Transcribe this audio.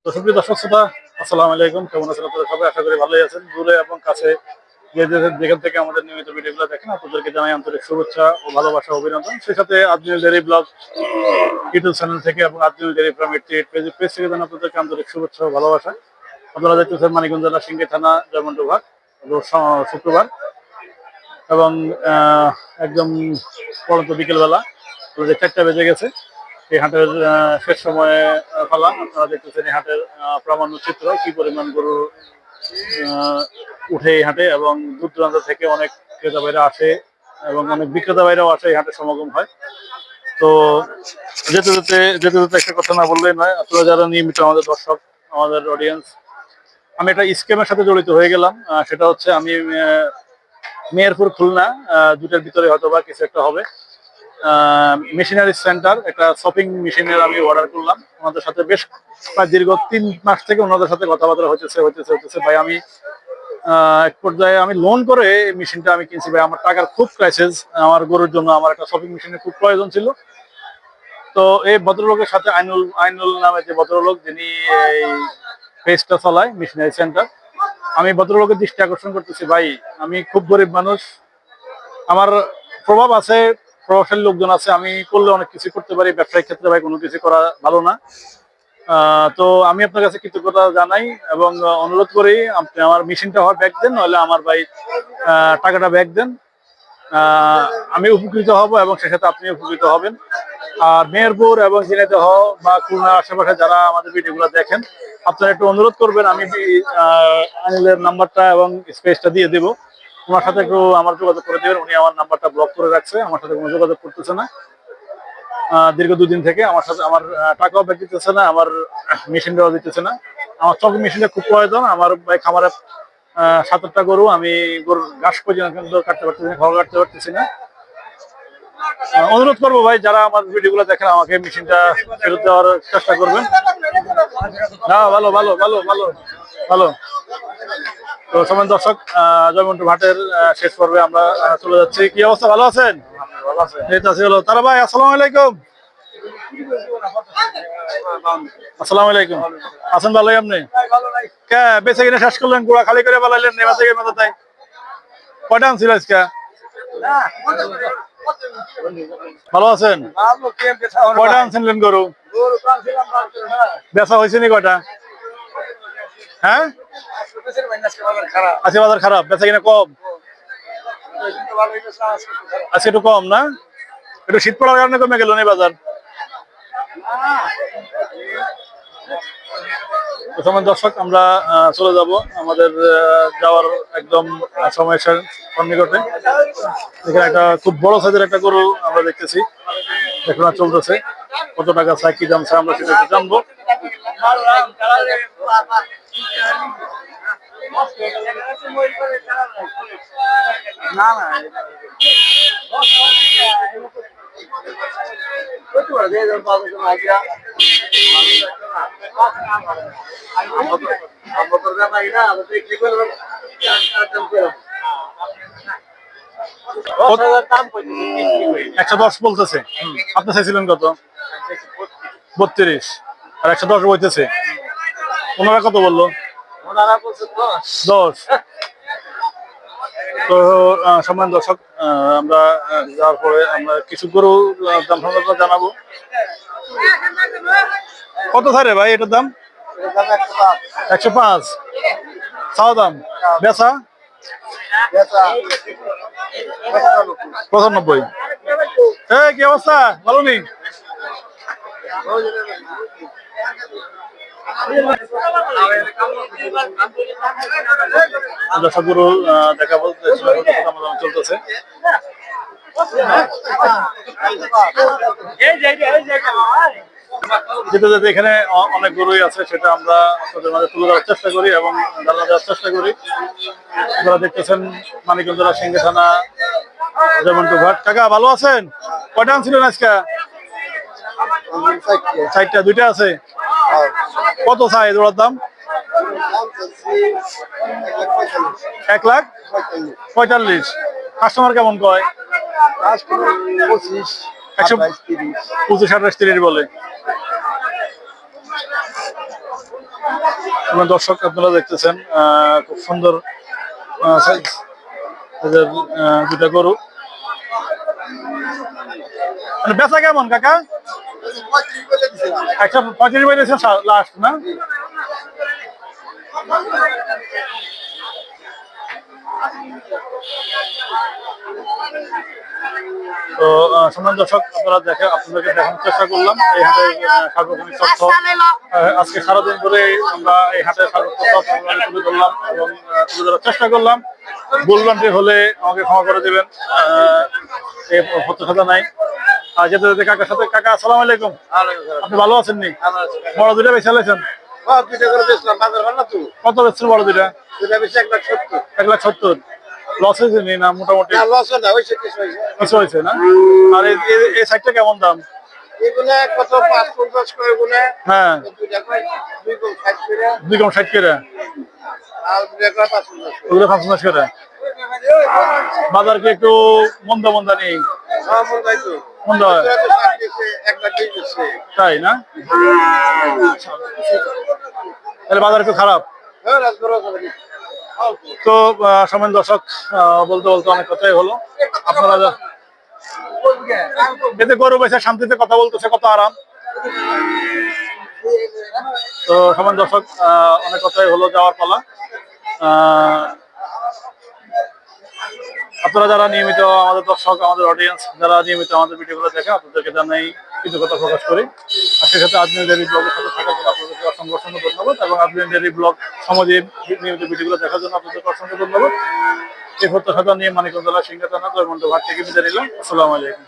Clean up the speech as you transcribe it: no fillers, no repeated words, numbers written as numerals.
তো সুপ্রিয় দর্শক শ্রোতা, আসসালামু আলাইকুম। কেমন আছেন আপনারা সবাই? আশা করি ভালোই আছেন। দূরে এবং কাছে যেখান থেকে আমাদের নিয়মিত ভিডিওগুলো দেখেন, আপনাদেরকে জানাই আন্তরিক শুভেচ্ছা ও ভালোবাসা, অভিনন্দন। সেই সাথে Ajmer daily blog YouTube channel থেকে এবং আজমির ডেইলি ফার্ম 88 পেজ থেকে জানাই আপনাদেরকে আন্তরিক শুভেচ্ছা ও ভালোবাসা। আপনারা দেখতেছেন মানিকগঞ্জ জেলা সিংড়ি থানা জয়মন্টু ভাগ, শুক্রবার এবং একদম পরন্ত বিকেলবেলা 4টা বেজে গেছে। এই হাটের শেষ সময়ে ফেলা আপনারা দেখতেছেন এই হাটের প্রামাণ্য চিত্র, কি পরিমাণ গরু উঠে এই হাটে এবং দূর দূরান্ত থেকে অনেক ক্রেতা ভাইরা আসে এবং অনেক বিক্রেতা ভাইরাও আসে, এই হাটে সমাগম হয়। তো যেতে যেতে যেতে যেতে একটা কথা না বললেই নয়, আপনারা যারা নিয়মিত আমাদের দর্শক, আমাদের অডিয়েন্স, আমি একটা স্কিমের সাথে জড়িত হয়ে গেলাম। সেটা হচ্ছে আমি মেহেরপুর খুলনা দুটার ভিতরে হয়তো বা কিছু একটা হবে। মেশিনারি সেন্টার, একটা শপিং মেশিনের আমি অর্ডার করলাম। ওনাদের সাথে বেশ প্রায় দীর্ঘ 3 মাস থেকে ওনাদের সাথে কথাবার্তা হইতেছে ভাই। আমি এক পর্যায়ে আমি লোন করে এই মেশিনটা আমি কিনছি ভাই। আমার টাকার খুব ক্রাইসিস, আমার গরুর জন্য আমার একটা শপিং মেশিনের খুব প্রয়োজন ছিল। তো এই ভদ্রলোকের সাথে আইনুল নামে যে ভদ্রলোক, যিনি এই পেজটা চালায় মেশিনারি সেন্টার, আমি ভদ্রলোকের দৃষ্টি আকর্ষণ করতেছি ভাই, আমি খুব গরিব মানুষ, আমার প্রভাব আছে, প্রভাবশালী লোকজন আছে, আমি করলে অনেক কিছু করতে পারি। ব্যবসায়িক ক্ষেত্রে ভাই কোনো কিছু করা ভালো না। তো আমি আপনার কাছে কৃতজ্ঞতা জানাই এবং অনুরোধ করি আপনি আমার মেশিনটা হয় ব্যাক দেন, নাহলে আমার ভাই টাকাটা ব্যাক দেন। আমি উপকৃত হব এবং সে সাথে আপনি উপকৃত হবেন। আর মেহেরপুর এবং ঝিনাইদহ বা খুলনার আশেপাশে যারা আমাদের ভিডিওগুলো দেখেন, আপনারা একটু অনুরোধ করবেন, আমি আনিলের নাম্বারটা এবং স্পেসটা দিয়ে দেবো, ওনার সাথে একটু আমার যোগাযোগ করে দেবেন। উনি আমার নাম্বারটা ব্লক করে রাখছে, আমার সাথে কোনো যোগাযোগ করতেছে না দীর্ঘ 2 দিন থেকে। আমার সাথে আমার টাকাও ব্যাক দিতেছে না, আমার মেশিনটাও দিতেছে না। আমার চক মেশিনটা খুব প্রয়োজন। আমার ভাই খামারে 7-8টা গরু, আমি গরুর ঘাস পর্যন্ত কাটতে পারতেছি না, খড় কাটতে পারতেছি না। অনুরোধ করবো ভাই, যারা আমার ভিডিওগুলো দেখেন, আমাকে মেশিনটা ফেরত দেওয়ার চেষ্টা করবেন। না, ভালো ভালো ভালো ভালো ভালো। তো সমান দর্শক, জয়মন্টু ভাটের শেষ পর্বে আমরা চলে যাচ্ছি। কি অবস্থা, ভালো আছেন? এই তো আছি ভালো। তারা ভাই, আসসালামু আলাইকুম। আসসালামু আলাইকুম। আছেন ভালোই আপনি? কে বেঁচে কিনে শেষ করলেন, গোড়া খালি করে বালাইলেন নেমা থেকে মেতা তাই? কয়টা আনছিল আজকে? ভালো আছেন? কয়টা আনছিলেন গরু? বেচা হয়েছে নি কয়টা? হ্যাঁ, আজকে বাজার খারাপ, বেচা কিনা কম। আজকে একটু কম না, একটু শীত পড়ার কারণে কমে গেল না বাজার। প্রথমে দর্শক, আমরা চলে যাব আমাদের যাওয়ার একদম সময়ের সন্নিকটে। এখানে একটা খুব বড় সাইজের একটা গরু আমরা দেখতেছি, দেখুন চলতেছে। কত টাকা চাই, কি দাম চাই, আমরা সেটা জানবো। না না, $110 বলতেছে। আপনি চাইছিলেন কত? 32 আর 110 বলতেছে। ওনারা কত বললো? 10। তো সম্মান দর্শক, আমরা যাওয়ার পরে আমরা কিছু গরু দাম সম্পর্কে জানাবো। কত থাকে ভাই এটার দাম? 105 চাওয়া দাম, বেচা 95। কি অবস্থা, ভালো নেই? দর্শক গরু দেখা বলতে চলতেছে। যেতে যেতে এখানে অনেক গরুই আছে, সেটা আমরা আপনাদের মাঝে তুলে দেওয়ার চেষ্টা করি এবং ধারণা দেওয়ার চেষ্টা করি। আপনারা দেখতেছেন মানিকগঞ্জ জেলা সিংড়ি থানা জয়মন্টু ঘাট। কাকা ভালো আছেন? কয়টা আনছিলেন আজকে? 4টা, 2টা আছে। কত চাই জোড়ার দাম? 1,45,000। কাস্টমার কেমন কয়? 25, 28, 30 বলে। এবং দর্শক আপনারা দেখতেছেন খুব সুন্দর size এদের দুটা গরু। মানে বেচা কেমন কাকা? 135 বেড়েছে লাস্ট না? তো সম্মান দর্শক আপনারা আপনাদেরকে দেখানোর চেষ্টা করলাম এই হাটের সার্বক্ষণিক তথ্য। আজকে সারাদিন ধরে আমরা এই হাটের সার্বক্ষণিক তথ্য তুলে ধরলাম এবং তুলে ধরার চেষ্টা করলাম। ভুলভ্রান্তি হলে আমাকে ক্ষমা করে দেবেন, এই প্রত্যাশা নাই। আর যেতে যেতে কাকার সাথে, কাকা আসসালামু আলাইকুম, আপনি ভালো আছেন নি? বড় দুইটা বেশি চালাইছেন? কত বেচছেন বড় দুইটা? 1,70,000। লস হয়েছে নি না মোটামুটি? কিছু হয়েছে না? আর এই সাইডটা কেমন দাম? হ্যাঁ 2,60 করে, ওগুলো 5,50 করে। বাজার কি একটু মন্দা মন্দা নেই? মন্দা হয় তাই না? তাহলে বাজার একটু খারাপ। তো সামান্য দর্শক বলতে বলতে অনেক কথাই হলো। আপনারা এতে গরু বেচা শান্তিতে কথা বলতেছে, কত আরাম। তো সামান্য দর্শক অনেক কথাই হলো, যাওয়ার পালা। আপনারা যারা নিয়মিত আমাদের দর্শক, আমাদের অডিয়েন্স যারা নিয়মিত আমাদের ভিডিওগুলো দেখে, আপনাদেরকে জানাই কৃতজ্ঞতা প্রকাশ করি। আর সেক্ষেত্রে আজমির ডেইরি ব্লগের সাথে থাকার জন্য আপনাদেরকে অসংখ্য অসংখ্য ধন্যবাদ, এবং আজমির ডেইরি ব্লগ সমাজে নিয়মিত ভিডিওগুলো দেখার জন্য আপনাদেরকে অসংখ্য ধন্যবাদ। এই প্রত্যাশা নিয়ে মানিকগঞ্জ জেলা সিংহা থানা জয়মন্ড ঘাট থেকে বিদায় নিলাম। আসসালামু আলাইকুম।